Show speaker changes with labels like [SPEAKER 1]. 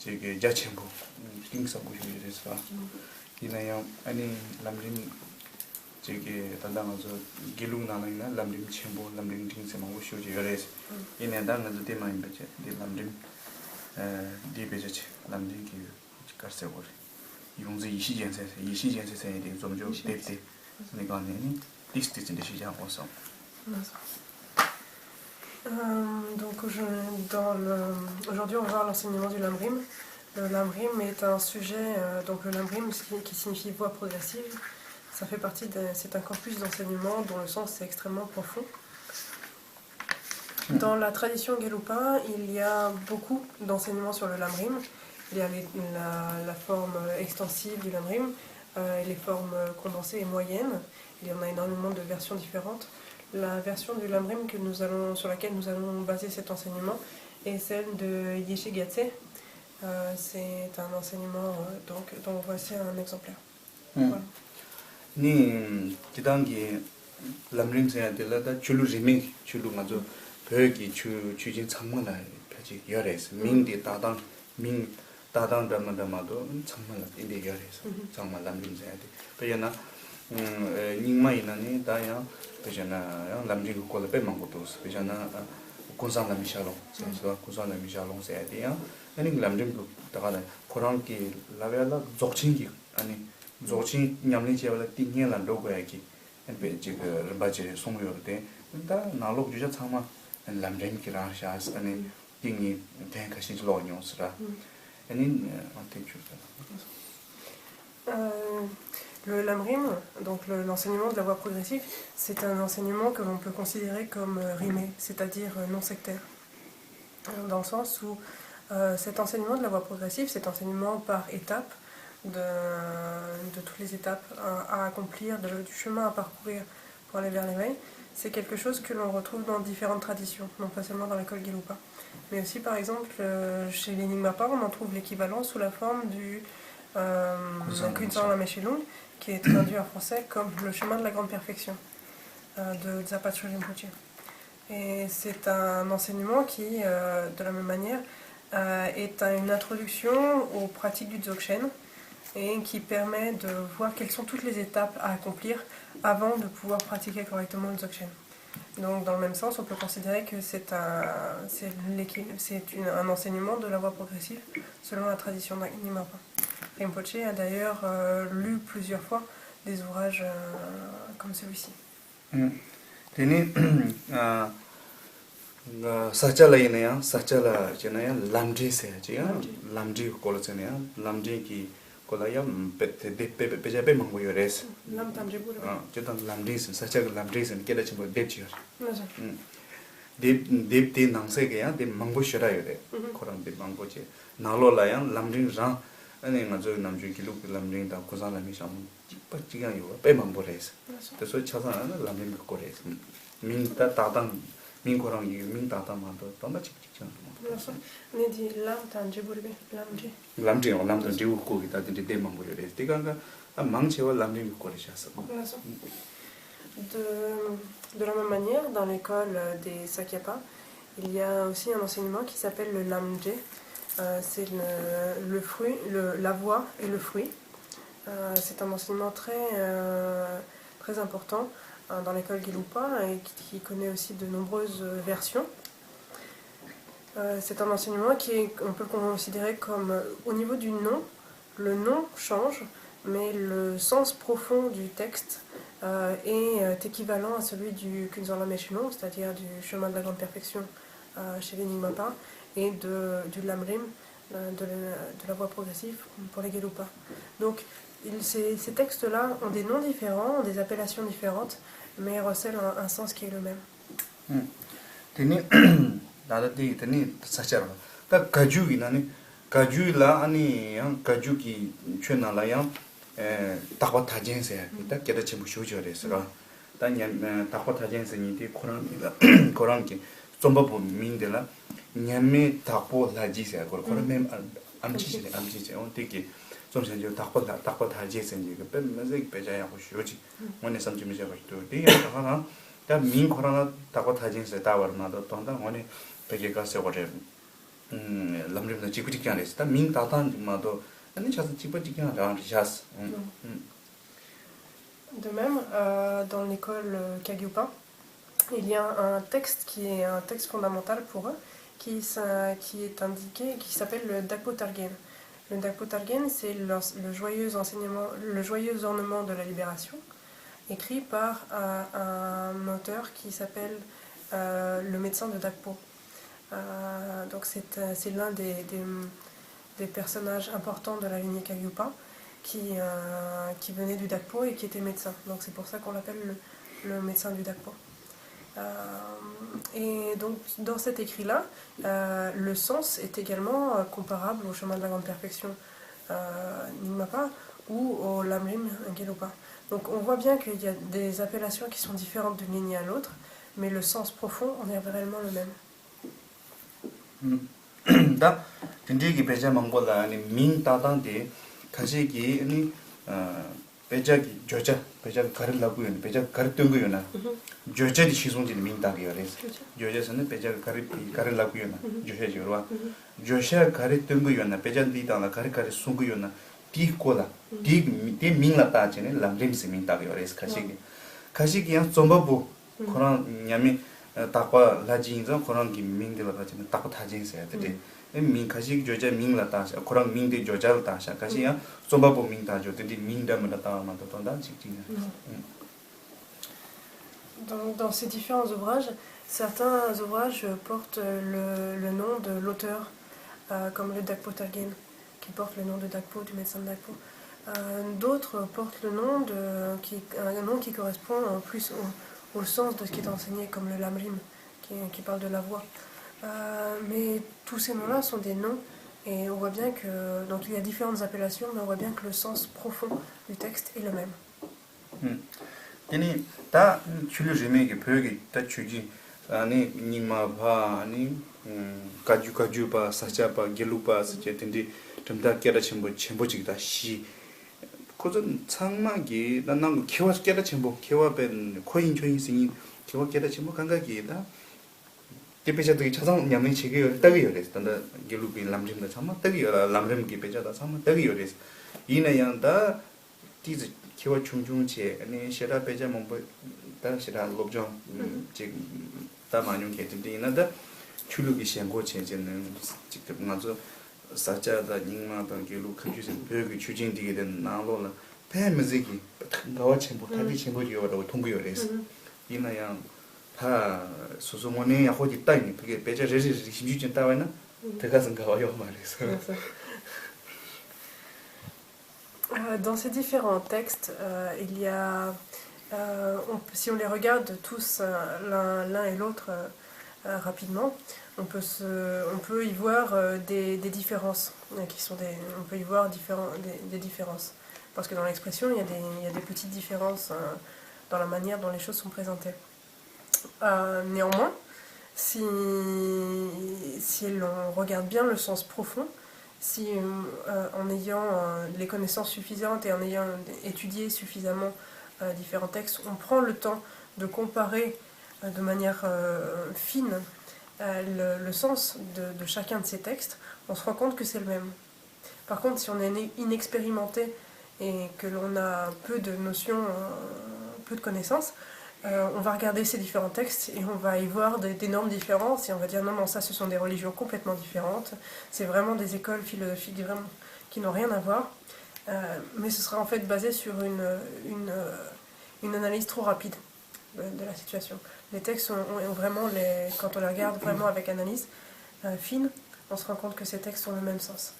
[SPEAKER 1] 저기 자체부 띵사고 싶어서 이나요 아니 람림 저기 단단하서 길ung 나나이나 람림 첨부 람림 띵세만 오시오지 열에서 이내다는 저 대만 베제 람림 디베제 람림 기 가르세고 이용지 이시젠세에 대해 좀 데이트 내가 아니니 디스티진데 시장 와서
[SPEAKER 2] Donc aujourd'hui on va voir l'enseignement du lamrim. Le lamrim est un sujet, donc le lamrim qui signifie voie progressive, ça fait partie c'est un corpus d'enseignement dont le sens est extrêmement profond. Dans la tradition Gelugpa, il y a beaucoup d'enseignements sur le lamrim. Il y a la forme extensive du lamrim, les formes condensées et moyennes. Il y en a énormément de versions différentes. La version du lamrim sur laquelle nous allons baser cet enseignement est celle de Yeshe Gatse. C'est un enseignement dont voici un exemplaire. Voilà.
[SPEAKER 1] Ni kidangi lamrim sayadela da chulu riming chulu ngajo pyogi chujin changmala pyaji yores mingdi dadang ming dadang damado changmala inde yores changmal lamrim sayade payana ningma inani daya pejana lamrim ko le mangotos pejana kunsan lam shalom so kunsan lam shalom sayade ya 아니 람림 다가다 코랑기 라벨라 족친기 아니 족친 냠리 제발 띵년란 로고야기 엔베 지그 르바지 송요르데 다 나로 주자 참마 람림기라샤스 아니 띵이 탱카신 로뇽스라 아니 어떻게
[SPEAKER 2] Le lamrim, donc l'enseignement de la voie progressive, c'est un enseignement que l'on peut considérer comme rimé, c'est-à-dire non sectaire, dans le sens où cet enseignement de la voie progressive, cet enseignement par étapes, de toutes les étapes à accomplir, du chemin à parcourir pour aller vers l'éveil, c'est quelque chose que l'on retrouve dans différentes traditions, non pas seulement dans l'école Gelugpa, mais aussi par exemple chez les Nyingmapa, on en trouve l'équivalent sous la forme du Kunsang Lame Shelung, qui est traduit en français comme le chemin de la grande perfection de Zapacho Rinpoche. Et c'est un enseignement qui, de la même manière, est une introduction aux pratiques du Dzogchen et qui permet de voir quelles sont toutes les étapes à accomplir avant de pouvoir pratiquer correctement le Dzogchen. Donc dans le même sens, on peut considérer que c'est un enseignement de la voie progressive selon la tradition Nyingmapa. Rinpoche a d'ailleurs lu plusieurs fois des ouvrages comme celui-ci.
[SPEAKER 1] Sachala inaya, sachala jenaya lamji se aja, lamji kola jenaya, lamji ki kola ya pejabe mango yores.
[SPEAKER 2] Lam tamji buru.
[SPEAKER 1] Jadi lamji se, sachala lamji se keda cuma depciar. Dep te nangse ke ya, dep mango shira yore, korang dep mango je. Nalo la ya lamji rang, ane ngajo lamji kilu lamji da kusang lamji sam, cipa cikan yo, pe mango res. Teso chasan ane lamji ko res. Minta tatang 민고랑 이 민다다만도 너무 직직잖아.
[SPEAKER 2] 그래서 내디 람탄지 부르베 람지.
[SPEAKER 1] 람지 람도 지우 거기다 근데 대만 버려야 돼. 내가 망치와 람지 거리셨어.
[SPEAKER 2] 그래서 de la même manière, dans l'école des Sakyapa, il y a aussi un enseignement qui s'appelle le lamje. C'est le fruit, la voie et le fruit. C'est un enseignement très important dans l'école Gelugpa et qui connaît aussi de nombreuses versions. C'est un enseignement on peut considérer comme, au niveau du nom, le nom change, mais le sens profond du texte est équivalent à celui du Kunsang Lame Shelung, c'est-à-dire du chemin de la grande perfection chez les Nyingmapa, et du lamrim, de la voie progressive pour les Gelugpa. Donc ces textes-là ont des noms différents, ont des appellations différentes, mais recèlent un sens qui est le même.
[SPEAKER 1] 나한테 되니 사실 다 가죽이 나니 가죽이라 아니 가죽이 최나라야 다고 타진세 딱 깨다 좀 쇼저래서 단년 다고 타진세니디 코란기 좀바보 민데라 냠미 다고 라지세 코란메 암지세 어떻게 좀 전에 다고 타진세니 그 뱀면서 배자야 쇼지 원에 삼지미자 가지고 되게 하나 다 민코라나 다고 타진세 다워나도 동당 원에 베개가 세워져 lamrim na jibu jikyan res ta ming tatan ma do ani chas jibu jikyan ran chas
[SPEAKER 2] De même, dans l'école Kagyupa, il y a un texte qui est un texte fondamental pour eux, qui est indiqué, qui s'appelle le Dakpo Targen. Le Dakpo Targen, c'est le joyeux ornement de la libération, écrit par un auteur qui s'appelle le médecin de Dakpo. Donc c'est l'un des personnages importants de la lignée Kagyupa qui venait du Dakpo et qui était médecin. Donc c'est pour ça qu'on l'appelle le médecin du Dakpo. Et donc dans cet écrit-là, le sens est également comparable au chemin de la grande perfection Nyingmapa ou au Lamrim Gelugpa. Donc on voit bien qu'il y a des appellations qui sont différentes d'une lignée à l'autre, mais le sens profond, on est réellement le même.
[SPEAKER 1] 다 딘디기 배자 망고라 아니 민 따당데 가지기 아니 배자기 조자 배자 가르라고 요 배자 가르던 거요나 조자디 시송지 민 따기요레 조자서는 배자 가르라고 요나 조샤지로와 조샤 가르던 거요나 배자 리다나 가르가르 송거요나 디코라 디 민라 따지네 람림스 민 따기요레 가시기 좀바부 그런 냐미 takwa lajinza korang ki mingde la tachina takwa tajin saya tade ming kashi joja ming la tasha korang mingde joja la tasha kashi ya sombapo ming tajo tade mingda mela tawa ma tonda chiktinga.
[SPEAKER 2] Dans ces différents ouvrages, certains ouvrages portent le nom de l'auteur, comme le Dakpo Targen, qui porte le nom de Dakpo, du médecin de Dakpo. D'autres portent le nom un nom qui correspond plus au sens de ce qui est enseigné, comme le Lamrim, qui parle de la voix. Mais tous ces noms-là sont des noms, et on voit bien que... Donc il y a différentes appellations, mais on voit bien que le sens profond du texte est le même.
[SPEAKER 1] Teni, ta chulu jime ki pyoge ta chuji ani nima ba ani kaju ba sacha ba gelu ba sacha tendi tamda kera chenbo chigda shi 고전 창막이 난난 키와 깨라 첨부 키와 벤 코인 조인 생이 키와 깨라 첨부 감각이다 디페자도 차상 냠이 지게 딱이 요레스 단다 gelubin lamrimda sama 딱이 lamrim ki pejada sama 딱이 요레스 이내양다 디즈 키와 중중체 아니 시라ペジャ 뭐 다시라 롭정 지금 다 많이 게든데 이나다 출루기 시행고 체제는 직접 맞아 사자다 닝마다 gelub 컨퓨전 벽이 추진되게 된 나로라 폐뮤직이 가와 첨부 타기 첨부지요라고 통구요레스 이나양 다 소소모네 야호디 따니 그게 배자 제시 심주진 따와나 대가선 가와요 말해서.
[SPEAKER 2] Dans ces différents textes, il y a, si on les regarde tous l'un et l'autre rapidement, on peut y voir des différences, on peut y voir des différences. Parce que dans l'expression, il y a des petites différences dans la manière dont les choses sont présentées. Néanmoins, si l'on regarde bien le sens profond, si en ayant les connaissances suffisantes et en ayant étudié suffisamment différents textes, on prend le temps de comparer de manière fine le sens de chacun de ces textes, on se rend compte que c'est le même. Par contre, si on est inexpérimenté et que l'on a peu de notions, peu de connaissances, on va regarder ces différents textes et on va y voir d'énormes différences et on va dire non, ça ce sont des religions complètement différentes, c'est vraiment des écoles philosophiques vraiment, qui n'ont rien à voir, mais ce sera en fait basé sur une analyse trop rapide de la situation. Les textes ont vraiment, quand on les regarde vraiment avec analyse fine, on se rend compte que ces textes ont le même sens.